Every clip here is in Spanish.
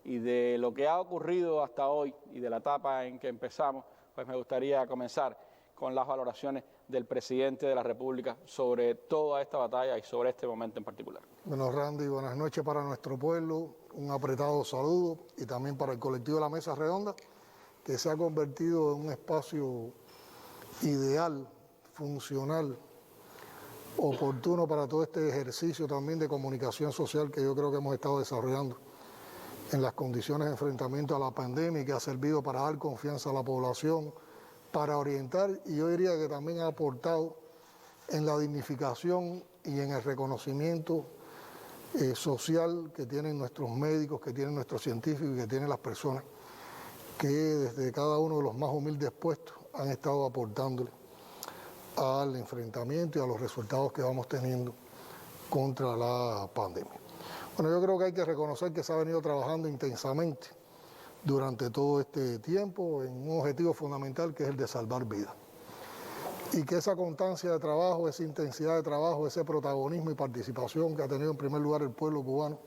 y de lo que ha ocurrido hasta hoy y de la etapa en que empezamos, pues me gustaría comenzar con las valoraciones del presidente de la República sobre toda esta batalla y sobre este momento en particular. Bueno, Randy, buenas noches para nuestro pueblo, un apretado saludo y también para el colectivo de la Mesa Redonda, que se ha convertido en un espacio ideal, funcional, oportuno para todo este ejercicio también de comunicación social que yo creo que hemos estado desarrollando en las condiciones de enfrentamiento a la pandemia y que ha servido para dar confianza a la población, para orientar, y yo diría que también ha aportado en la dignificación y en el reconocimiento social que tienen nuestros médicos, que tienen nuestros científicos y que tienen las personas que desde cada uno de los más humildes puestos han estado aportándole al enfrentamiento y a los resultados que vamos teniendo contra la pandemia. Bueno, yo creo que hay que reconocer que se ha venido trabajando intensamente durante todo este tiempo en un objetivo fundamental que es el de salvar vidas. Y que esa constancia de trabajo, esa intensidad de trabajo, ese protagonismo y participación que ha tenido en primer lugar el pueblo cubano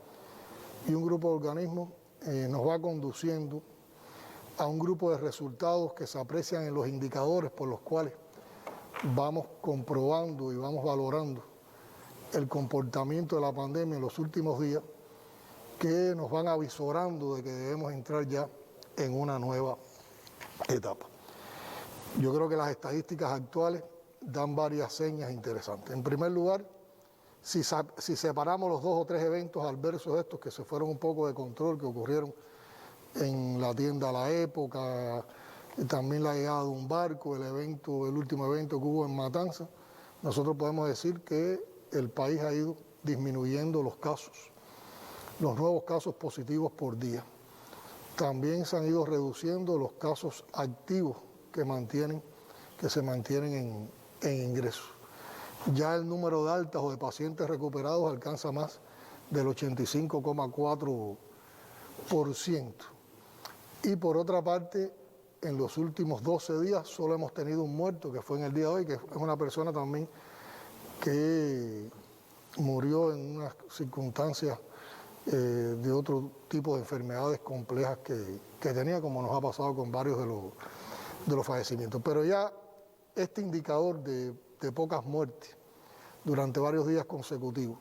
y un grupo de organismos nos va conduciendo a un grupo de resultados que se aprecian en los indicadores por los cuales vamos comprobando y vamos valorando el comportamiento de la pandemia en los últimos días, que nos van avisorando de que debemos entrar ya en una nueva etapa. Yo creo que las estadísticas actuales dan varias señas interesantes. En primer lugar, si separamos los 2 o 3 eventos adversos de estos que se fueron un poco de control, que ocurrieron en la tienda La Época, también la llegada de un barco, el último evento que hubo en Matanzas, nosotros podemos decir que el país ha ido disminuyendo los casos, los nuevos casos positivos por día. También se han ido reduciendo los casos activos que se mantienen en ingresos. Ya el número de altas o de pacientes recuperados alcanza más del 85,4%. Y por otra parte, en los últimos 12 días solo hemos tenido un muerto, que fue en el día de hoy, que es una persona también que murió en unas circunstancias de otro tipo de enfermedades complejas que tenía, como nos ha pasado con varios de los fallecimientos. Pero ya este indicador de pocas muertes durante varios días consecutivos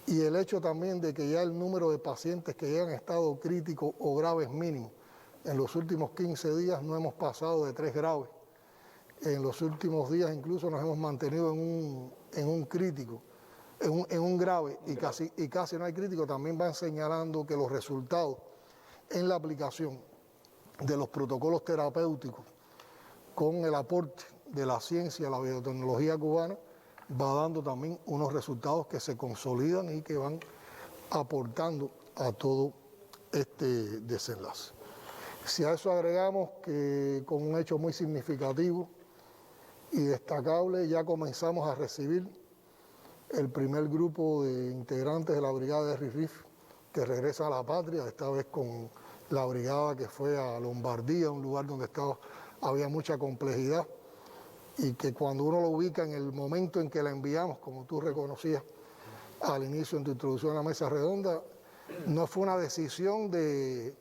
y el hecho también de que ya el número de pacientes que llegan a estado crítico o graves mínimo, en los últimos 15 días no hemos pasado de 3 graves. En los últimos días incluso nos hemos mantenido en un crítico, en un grave y casi no hay crítico. También van señalando que los resultados en la aplicación de los protocolos terapéuticos con el aporte de la ciencia, la biotecnología cubana, va dando también unos resultados que se consolidan y que van aportando a todo este desenlace. Si a eso agregamos que con un hecho muy significativo y destacable ya comenzamos a recibir el primer grupo de integrantes de la brigada de RIRIF que regresa a la patria, esta vez con la brigada que fue a Lombardía, un lugar donde había mucha complejidad y que cuando uno lo ubica en el momento en que la enviamos, como tú reconocías al inicio en tu introducción a la Mesa Redonda, no fue una decisión de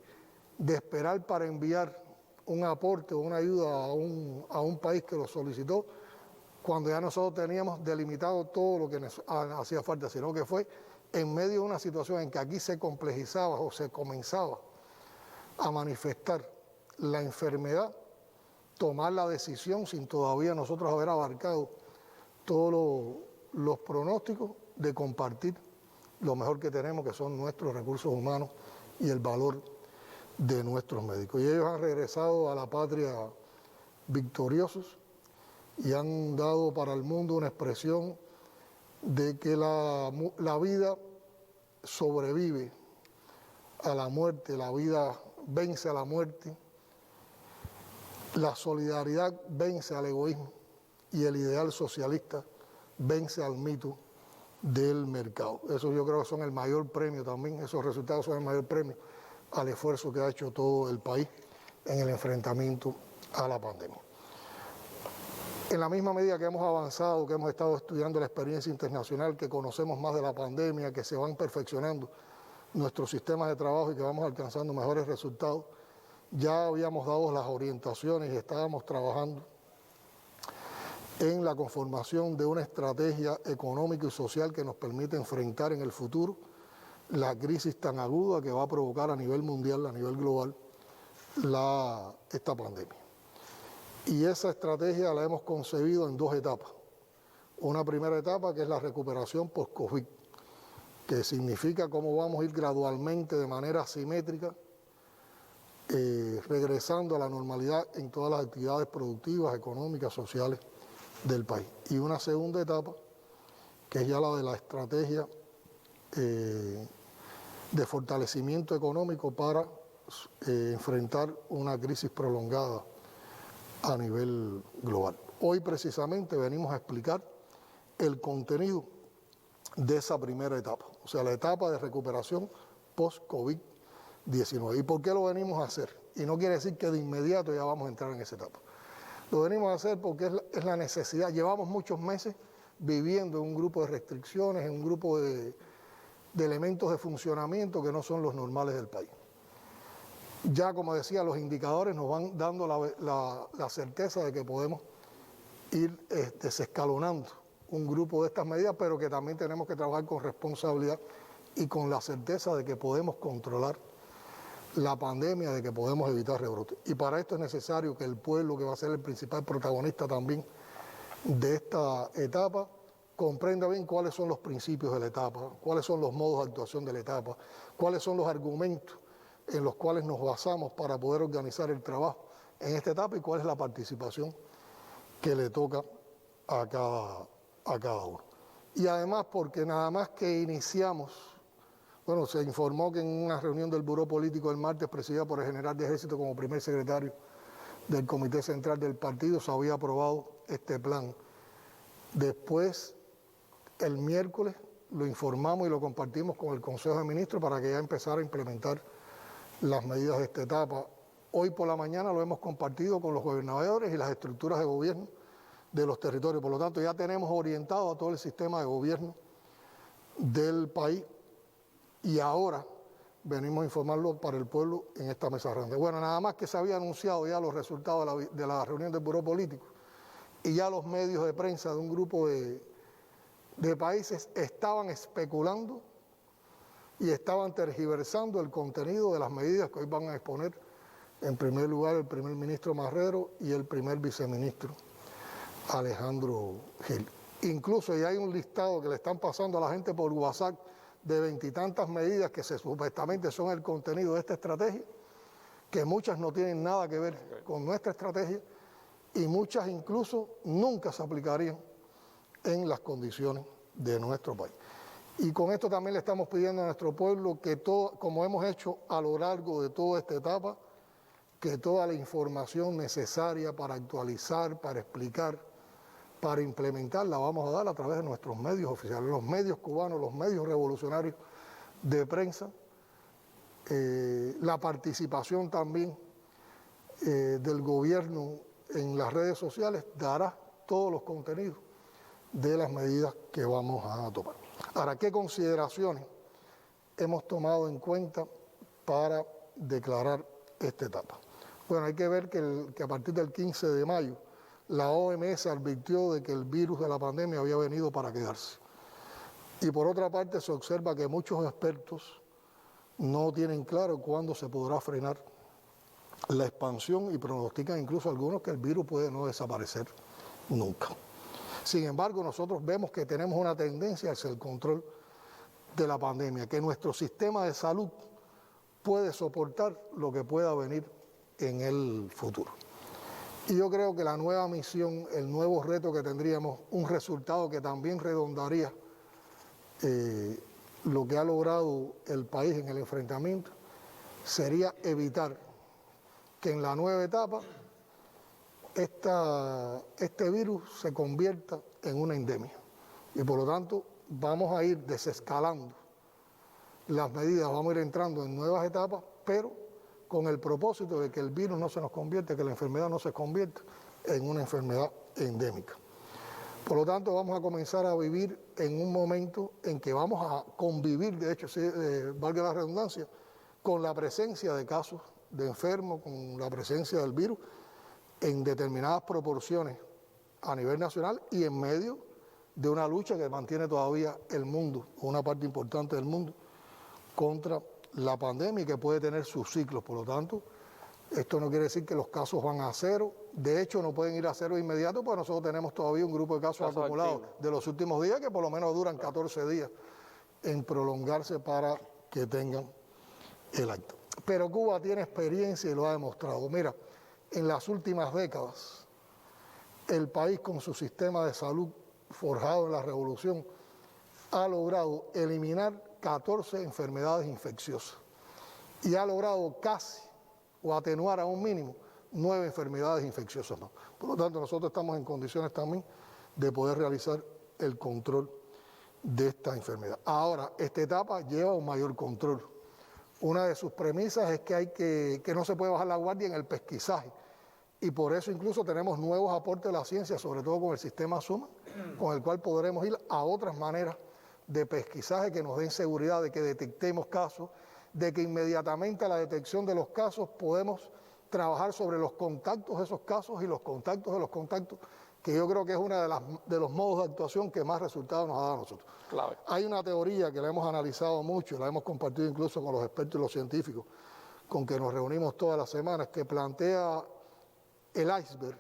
esperar para enviar un aporte o una ayuda a un país que lo solicitó, cuando ya nosotros teníamos delimitado todo lo que nos hacía falta, sino que fue en medio de una situación en que aquí se complejizaba o se comenzaba a manifestar la enfermedad, tomar la decisión sin todavía nosotros haber abarcado todos los pronósticos de compartir lo mejor que tenemos, que son nuestros recursos humanos y el valor de nuestros médicos. Y ellos han regresado a la patria victoriosos y han dado para el mundo una expresión de que la vida sobrevive a la muerte, la vida vence a la muerte, la solidaridad vence al egoísmo y el ideal socialista vence al mito del mercado. Eso yo creo que son el mayor premio también, esos resultados son el mayor premio al esfuerzo que ha hecho todo el país en el enfrentamiento a la pandemia. En la misma medida que hemos avanzado, que hemos estado estudiando la experiencia internacional, que conocemos más de la pandemia, que se van perfeccionando nuestros sistemas de trabajo y que vamos alcanzando mejores resultados. Ya habíamos dado las orientaciones y estábamos trabajando en la conformación de una estrategia económica y social que nos permite enfrentar en el futuro la crisis tan aguda que va a provocar a nivel mundial, a nivel global, esta pandemia. Y esa estrategia la hemos concebido en dos etapas. Una primera etapa que es la recuperación post-COVID, que significa cómo vamos a ir gradualmente de manera asimétrica regresando a la normalidad en todas las actividades productivas, económicas, sociales del país. Y una segunda etapa, que es ya la de la estrategia de fortalecimiento económico para enfrentar una crisis prolongada a nivel global. Hoy precisamente venimos a explicar el contenido de esa primera etapa, o sea, la etapa de recuperación post-COVID-19. ¿Y por qué lo venimos a hacer? Y no quiere decir que de inmediato ya vamos a entrar en esa etapa. Lo venimos a hacer porque es la necesidad. Llevamos muchos meses viviendo en un grupo de restricciones, en un grupo de elementos de funcionamiento que no son los normales del país. Ya, como decía, los indicadores nos van dando la certeza de que podemos ir desescalonando un grupo de estas medidas, pero que también tenemos que trabajar con responsabilidad y con la certeza de que podemos controlar la pandemia, de que podemos evitar rebrotes. Y para esto es necesario que el pueblo, que va a ser el principal protagonista también de esta etapa, comprenda bien cuáles son los principios de la etapa, cuáles son los modos de actuación de la etapa, cuáles son los argumentos en los cuales nos basamos para poder organizar el trabajo en esta etapa y cuál es la participación que le toca a cada uno. Y además porque nada más que iniciamos, bueno, se informó que en una reunión del Buró Político el martes, presidida por el general de Ejército como primer secretario del Comité Central del partido, se había aprobado este plan. Después, el miércoles, lo informamos y lo compartimos con el Consejo de Ministros para que ya empezara a implementar las medidas de esta etapa. Hoy por la mañana lo hemos compartido con los gobernadores y las estructuras de gobierno de los territorios. Por lo tanto, ya tenemos orientado a todo el sistema de gobierno del país y ahora venimos a informarlo para el pueblo en esta mesa grande. Bueno, nada más que se había anunciado ya los resultados de la reunión del Buró Político y ya los medios de prensa de un grupo de países estaban especulando y estaban tergiversando el contenido de las medidas que hoy van a exponer, en primer lugar, el primer ministro Marrero y el primer viceministro Alejandro Gil. Incluso ya hay un listado que le están pasando a la gente por WhatsApp de 20 y tantas medidas que supuestamente son el contenido de esta estrategia, que muchas no tienen nada que ver con nuestra estrategia y muchas incluso nunca se aplicarían en las condiciones de nuestro país. Y con esto también le estamos pidiendo a nuestro pueblo que todo, como hemos hecho a lo largo de toda esta etapa, que toda la información necesaria para actualizar, para explicar, para implementar, la vamos a dar a través de nuestros medios oficiales, los medios cubanos, los medios revolucionarios de prensa, la participación también del gobierno en las redes sociales dará todos los contenidos de las medidas que vamos a tomar. Ahora, ¿qué consideraciones hemos tomado en cuenta para declarar esta etapa? Bueno, hay que ver que a partir del 15 de mayo la OMS advirtió de que el virus de la pandemia había venido para quedarse. Y por otra parte se observa que muchos expertos no tienen claro cuándo se podrá frenar la expansión y pronostican incluso algunos que el virus puede no desaparecer nunca. Sin embargo, nosotros vemos que tenemos una tendencia hacia el control de la pandemia, que nuestro sistema de salud puede soportar lo que pueda venir en el futuro. Y yo creo que la nueva misión, el nuevo reto que tendríamos, un resultado que también redondaría lo que ha logrado el país en el enfrentamiento, sería evitar que en la nueva etapa este virus se convierta en una endemia. Y por lo tanto vamos a ir desescalando las medidas, vamos a ir entrando en nuevas etapas, pero con el propósito de que el virus no se nos convierta, que la enfermedad no se convierta en una enfermedad endémica. Por lo tanto, vamos a comenzar a vivir en un momento en que vamos a convivir, de hecho, valga la redundancia, con la presencia de casos de enfermos, con la presencia del virus en determinadas proporciones a nivel nacional y en medio de una lucha que mantiene todavía el mundo, una parte importante del mundo, contra la pandemia y que puede tener sus ciclos. Por lo tanto, esto no quiere decir que los casos van a cero. De hecho, no pueden ir a cero inmediato, porque nosotros tenemos todavía un grupo de casos acumulados de los últimos días que por lo menos duran 14 días en prolongarse para que tengan el acto. Pero Cuba tiene experiencia y lo ha demostrado. Mira, en las últimas décadas, el país con su sistema de salud forjado en la revolución ha logrado eliminar 14 enfermedades infecciosas y ha logrado casi o atenuar a un mínimo 9 enfermedades infecciosas más. Por lo tanto, nosotros estamos en condiciones también de poder realizar el control de esta enfermedad. Ahora, esta etapa lleva un mayor control. Una de sus premisas es que no se puede bajar la guardia en el pesquisaje, y por eso incluso tenemos nuevos aportes de la ciencia, sobre todo con el sistema SUMA, con el cual podremos ir a otras maneras de pesquisaje que nos den seguridad de que detectemos casos, de que inmediatamente a la detección de los casos podemos trabajar sobre los contactos de esos casos y los contactos de los contactos, que yo creo que es uno de los modos de actuación que más resultados nos ha dado a nosotros. Clave. Hay una teoría que la hemos analizado mucho, la hemos compartido incluso con los expertos y los científicos, con que nos reunimos todas las semanas, que plantea el iceberg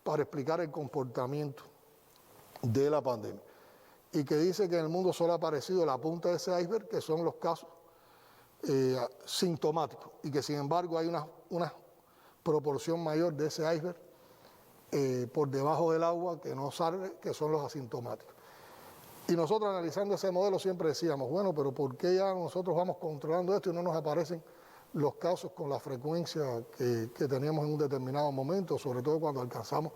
para explicar el comportamiento de la pandemia, y que dice que en el mundo solo ha aparecido la punta de ese iceberg, que son los casos sintomáticos, y que sin embargo hay una proporción mayor de ese iceberg por debajo del agua que no sale, que son los asintomáticos. Y nosotros analizando ese modelo siempre decíamos, bueno, pero ¿por qué ya nosotros vamos controlando esto y no nos aparecen los casos con la frecuencia que teníamos en un determinado momento, sobre todo cuando alcanzamos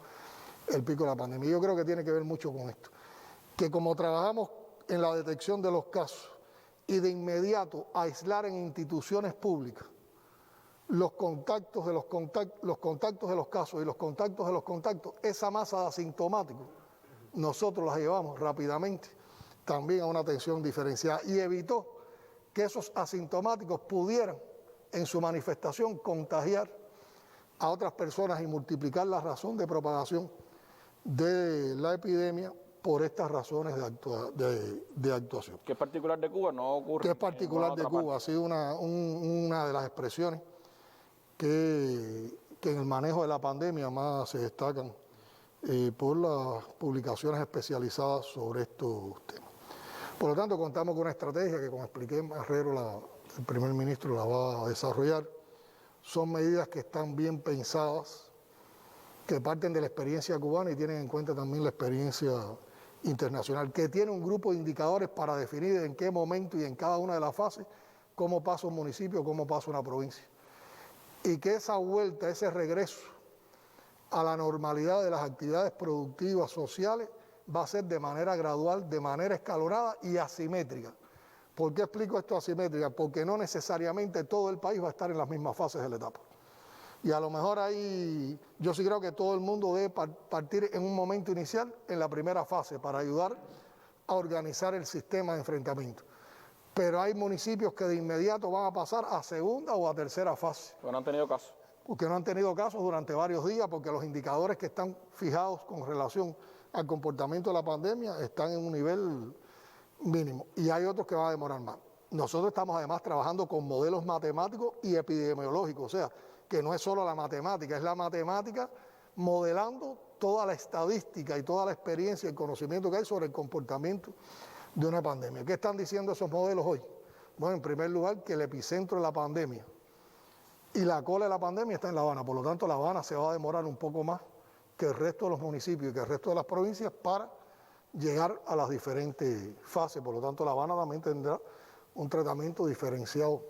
el pico de la pandemia? Yo creo que tiene que ver mucho con esto, que como trabajamos en la detección de los casos y de inmediato aislar en instituciones públicas los contactos de los contactos de los casos y los contactos de los contactos, esa masa de asintomáticos, nosotros las llevamos rápidamente también a una atención diferenciada, y evitó que esos asintomáticos pudieran en su manifestación contagiar a otras personas y multiplicar la razón de propagación de la epidemia por estas razones de actuación. ¿Qué es particular de Cuba? No ocurre. ¿Qué es particular de Cuba? Ha sido una de las expresiones que en el manejo de la pandemia más se destacan por las publicaciones especializadas sobre estos temas. Por lo tanto, contamos con una estrategia que, como expliqué, Marrero, el primer ministro, la va a desarrollar. Son medidas que están bien pensadas, que parten de la experiencia cubana y tienen en cuenta también la experiencia internacional, que tiene un grupo de indicadores para definir en qué momento y en cada una de las fases cómo pasa un municipio, cómo pasa una provincia. Y que esa vuelta, ese regreso a la normalidad de las actividades productivas, sociales, va a ser de manera gradual, de manera escalonada y asimétrica. ¿Por qué explico esto asimétrica? Porque no necesariamente todo el país va a estar en las mismas fases de la etapa. Y a lo mejor ahí, yo sí creo que todo el mundo debe partir en un momento inicial, en la primera fase, para ayudar a organizar el sistema de enfrentamiento. Pero hay municipios que de inmediato van a pasar a segunda o a tercera fase. Porque no han tenido caso. Porque no han tenido casos durante varios días, porque los indicadores que están fijados con relación al comportamiento de la pandemia están en un nivel mínimo. Y hay otros que van a demorar más. Nosotros estamos además trabajando con modelos matemáticos y epidemiológicos, o sea, que no es solo la matemática, es la matemática modelando toda la estadística y toda la experiencia y el conocimiento que hay sobre el comportamiento de una pandemia. ¿Qué están diciendo esos modelos hoy? Bueno, en primer lugar, que el epicentro de la pandemia y la cola de la pandemia está en La Habana. Por lo tanto, La Habana se va a demorar un poco más que el resto de los municipios y que el resto de las provincias para llegar a las diferentes fases. Por lo tanto, La Habana también tendrá un tratamiento diferenciado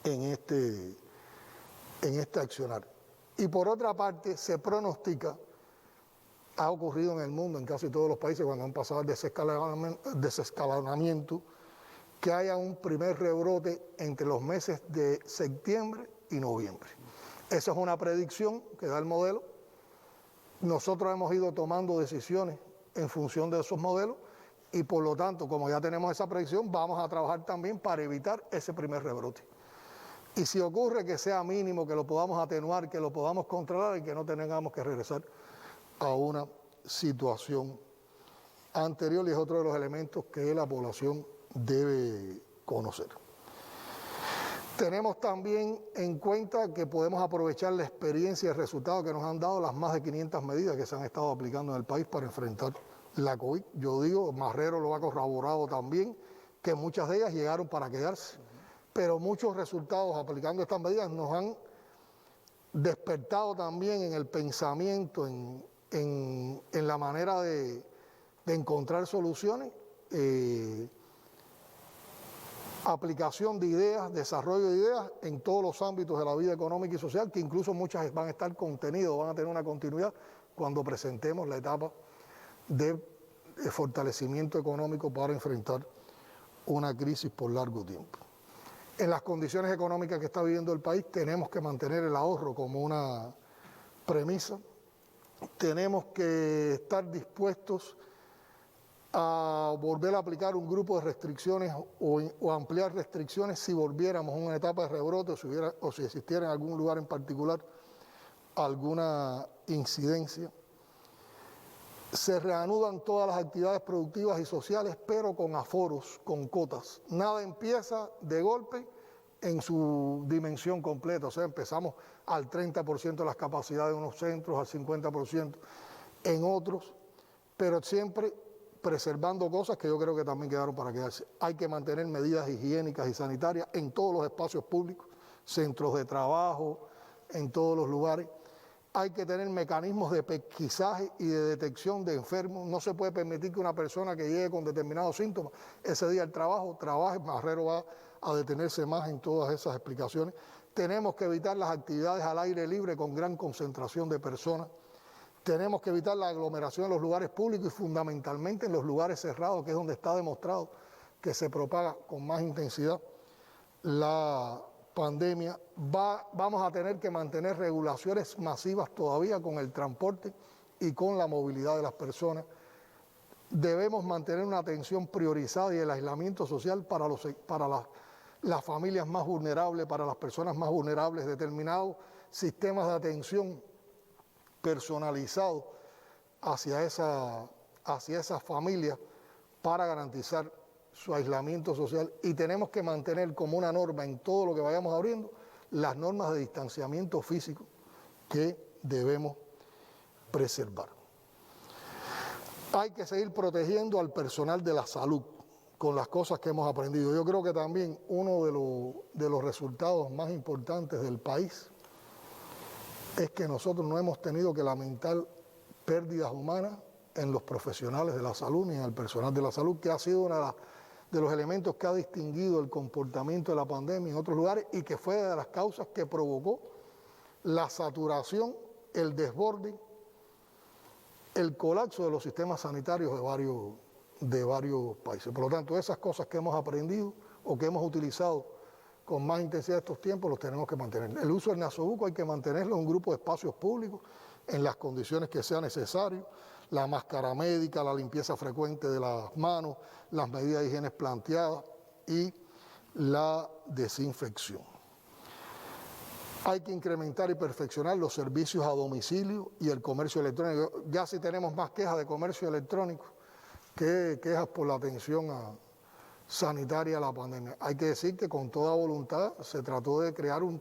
en este accionar. Y por otra parte, se pronostica, ha ocurrido en el mundo, en casi todos los países, cuando han pasado el desescalonamiento, que haya un primer rebrote entre los meses de septiembre y noviembre. Esa es una predicción que da el modelo. Nosotros hemos ido tomando decisiones en función de esos modelos y por lo tanto, como ya tenemos esa predicción, vamos a trabajar también para evitar ese primer rebrote. Y si ocurre, que sea mínimo, que lo podamos atenuar, que lo podamos controlar y que no tengamos que regresar a una situación anterior, y es otro de los elementos que la población debe conocer. Tenemos también en cuenta que podemos aprovechar la experiencia y el resultado que nos han dado las más de 500 medidas que se han estado aplicando en el país para enfrentar la COVID. Yo digo, Marrero lo ha corroborado también, que muchas de ellas llegaron para quedarse, pero muchos resultados aplicando estas medidas nos han despertado también en el pensamiento, en la manera de encontrar soluciones, aplicación de ideas, desarrollo de ideas en todos los ámbitos de la vida económica y social, que incluso muchas van a estar contenidas, van a tener una continuidad cuando presentemos la etapa de fortalecimiento económico para enfrentar una crisis por largo tiempo. En las condiciones económicas que está viviendo el país, tenemos que mantener el ahorro como una premisa, tenemos que estar dispuestos a volver a aplicar un grupo de restricciones o ampliar restricciones si volviéramos a una etapa de rebrote o si existiera en algún lugar en particular alguna incidencia. Se reanudan todas las actividades productivas y sociales, pero con aforos, con cotas. Nada empieza de golpe en su dimensión completa, o sea, empezamos al 30% de las capacidades de unos centros, al 50% en otros, pero siempre preservando cosas que yo creo que también quedaron para quedarse. Hay que mantener medidas higiénicas y sanitarias en todos los espacios públicos, centros de trabajo, en todos los lugares. Hay que tener mecanismos de pesquisaje y de detección de enfermos. No se puede permitir que una persona que llegue con determinados síntomas ese día al trabajo, trabaje. Marrero va a detenerse más en todas esas explicaciones. Tenemos que evitar las actividades al aire libre con gran concentración de personas. Tenemos que evitar la aglomeración en los lugares públicos y fundamentalmente en los lugares cerrados, que es donde está demostrado que se propaga con más intensidad la pandemia. Vamos a tener que mantener regulaciones masivas todavía con el transporte y con la movilidad de las personas. Debemos mantener una atención priorizada y el aislamiento social para las familias más vulnerables, para las personas más vulnerables, determinados sistemas de atención personalizado hacia esas familias para garantizar su aislamiento social, y tenemos que mantener como una norma en todo lo que vayamos abriendo las normas de distanciamiento físico que debemos preservar. Hay que seguir protegiendo al personal de la salud con las cosas que hemos aprendido. Yo creo que también uno de los resultados más importantes del país es que nosotros no hemos tenido que lamentar pérdidas humanas en los profesionales de la salud ni en el personal de la salud, que ha sido uno de los elementos que ha distinguido el comportamiento de la pandemia en otros lugares y que fue de las causas que provocó la saturación, el desborde, el colapso de los sistemas sanitarios de varios países. Por lo tanto, esas cosas que hemos aprendido o que hemos utilizado con más intensidad estos tiempos los tenemos que mantener. El uso del nasobuco hay que mantenerlo en un grupo de espacios públicos en las condiciones que sea necesario, la máscara médica, la limpieza frecuente de las manos, las medidas de higiene planteadas y la desinfección. Hay que incrementar y perfeccionar los servicios a domicilio y el comercio electrónico. Ya sí tenemos más quejas de comercio electrónico que quejas por la atención sanitaria a la pandemia. Hay que decir que con toda voluntad se trató de crear un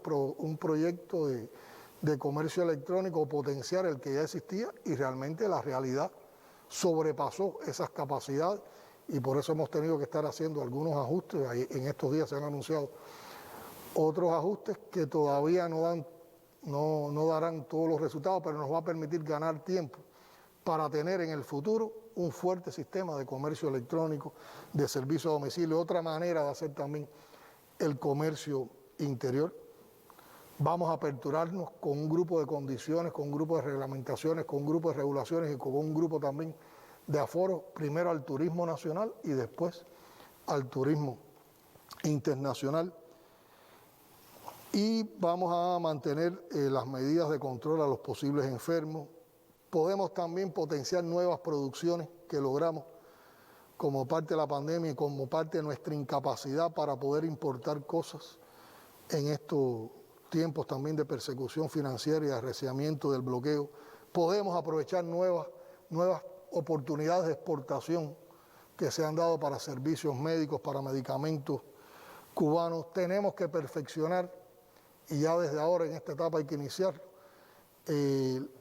proyecto de comercio electrónico, potenciar el que ya existía, y realmente la realidad sobrepasó esas capacidades y por eso hemos tenido que estar haciendo algunos ajustes. En estos días se han anunciado otros ajustes que todavía no darán todos los resultados, pero nos va a permitir ganar tiempo para tener en el futuro un fuerte sistema de comercio electrónico, de servicio a domicilio, otra manera de hacer también el comercio interior. Vamos a aperturarnos con un grupo de condiciones, con un grupo de reglamentaciones, con un grupo de regulaciones y con un grupo también de aforos, primero al turismo nacional y después al turismo internacional. Y vamos a mantener las medidas de control a los posibles enfermos, Podemos también potenciar nuevas producciones que logramos como parte de la pandemia y como parte de nuestra incapacidad para poder importar cosas en estos tiempos también de persecución financiera y de arreciamiento del bloqueo. Podemos aprovechar nuevas oportunidades de exportación que se han dado para servicios médicos, para medicamentos cubanos. Tenemos que perfeccionar, y ya desde ahora en esta etapa hay que iniciar,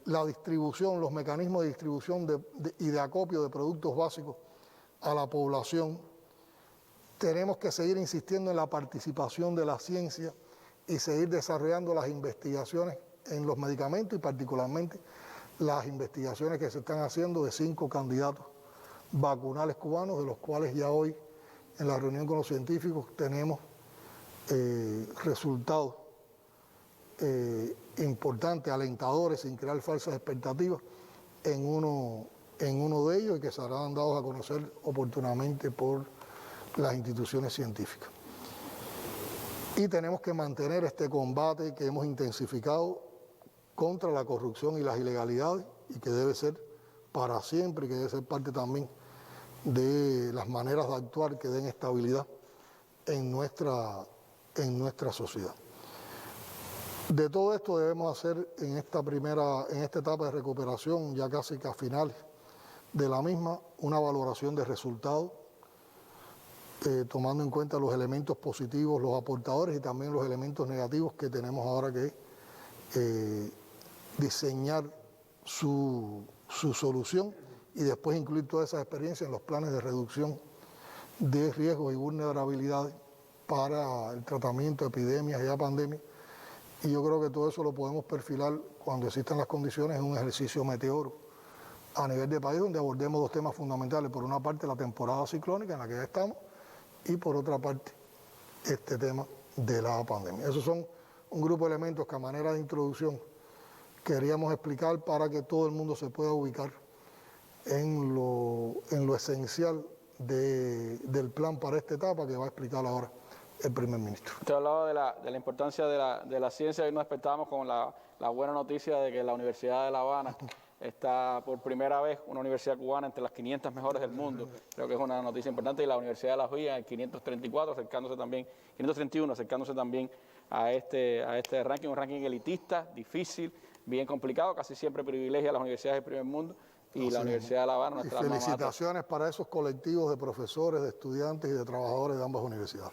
la distribución, los mecanismos de distribución y de acopio de productos básicos a la población. Tenemos que seguir insistiendo en la participación de la ciencia y seguir desarrollando las investigaciones en los medicamentos y particularmente las investigaciones que se están haciendo de 5 candidatos vacunales cubanos, de los cuales ya hoy en la reunión con los científicos tenemos resultados importantes, alentadores, sin crear falsas expectativas en uno de ellos y que serán dados a conocer oportunamente por las instituciones científicas. Y tenemos que mantener este combate que hemos intensificado contra la corrupción y las ilegalidades y que debe ser para siempre y que debe ser parte también de las maneras de actuar que den estabilidad en nuestra sociedad. De todo esto debemos hacer en esta etapa de recuperación, ya casi que a finales de la misma, una valoración de resultados, tomando en cuenta los elementos positivos, los aportadores y también los elementos negativos que tenemos ahora que diseñar su solución y después incluir todas esas experiencias en los planes de reducción de riesgos y vulnerabilidades para el tratamiento de epidemias y de pandemias. Y yo creo que todo eso lo podemos perfilar cuando existan las condiciones en un ejercicio meteoro a nivel de país donde abordemos 2 temas fundamentales. Por una parte la temporada ciclónica en la que ya estamos y por otra parte este tema de la pandemia. Esos son un grupo de elementos que a manera de introducción queríamos explicar para que todo el mundo se pueda ubicar en lo esencial del plan para esta etapa que va a explicar ahora el primer ministro. Usted hablaba de la importancia de la ciencia y nos despertábamos con la buena noticia de que la Universidad de La Habana está por primera vez una universidad cubana entre las 500 mejores del mundo. Creo que es una noticia importante. Y la Universidad de La Joya en 534, 531, acercándose también a este ranking, un ranking elitista, difícil, bien complicado, casi siempre privilegia a las universidades del primer mundo. Y la Universidad de La Habana, nuestra alma mater. Felicitaciones para esos colectivos de profesores, de estudiantes y de trabajadores de ambas universidades.